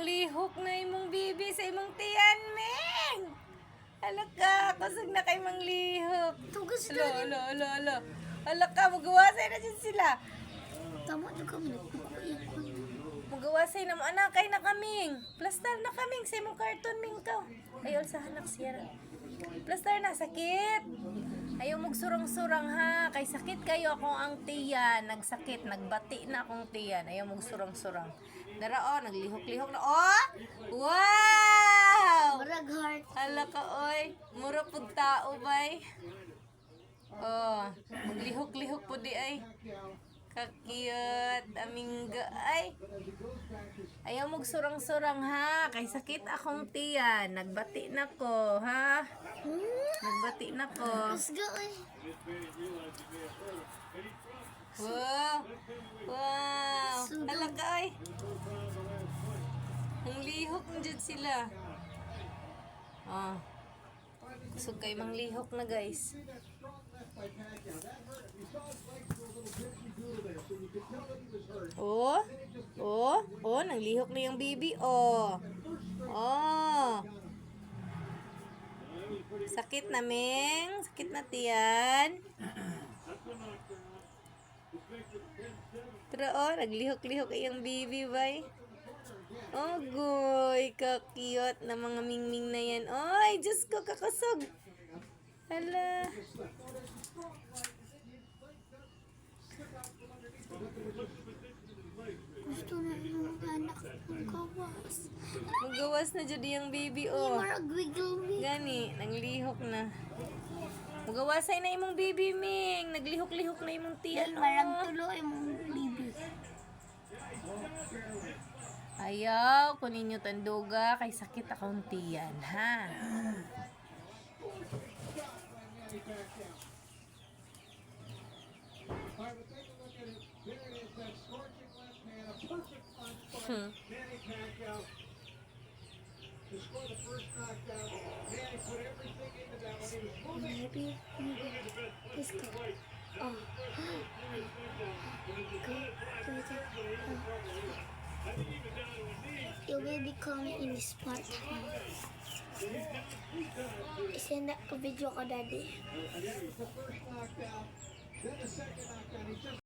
manglihok na imong bibi sa imong tiyan, Ming. Hala ka, kusog na kay manglihok. Tugas Alo, na rin. alo, alo, alo. Hala ka, magawasay na dyan sila. Tama na kami. Ikon. Magawasay na mo, anak, kay na kaming. Plastar na kaming sa imong karton, Ming ka. Ay, sa hanak siya. Plastar na, sakit. Ayaw magsurang-surang ha. Kay sakit kayo akong ang tiyan. Nagsakit, nagbati na akong tiyan. Ayaw magsurang-surang. Dara o, naglihok-lihok na. Oh! Wow! Marag heart. Hala ka, oy. Mura pud tao, bay. Oh, maglihok-lihok po di ay. Kakiyot, amingga ay. Ayaw magsurang-surang ha. Kay sakit akong tiyan. Nagbati na ko, ha? Nagbati na ko. Let's go eh. Wow! Wow! Sugod. Hala ka, ay. Ang lihok na dyan sila. Oh. So, kay manglihok na, guys. Oh, oh, oh, nanglihok na yung baby, oh. Oh. Sakit na, Meng. Sakit na, tiyan. Pero, oh, naglihok-lihok yung baby, bay. Oh, goy, kakiyot na mga mingming na yan. Oy, Diyos ko, kakusog. Hala. Gusto na yung anak ng kawas. Magawas na dyan yung baby, Ay, oh. marag wiggle me. Gani, nanglihok na. Magawasay na imong baby, Ming. Naglihok-lihok na imong tiyan, Yan, marag oh. tulo ay mong bibi. Ayaw, kunin nyo tanduga, kay sakit akong tiyan, ha? Maybe. Let's go. Oh. Go. You will be coming in this part. Send a video ko, Daddy.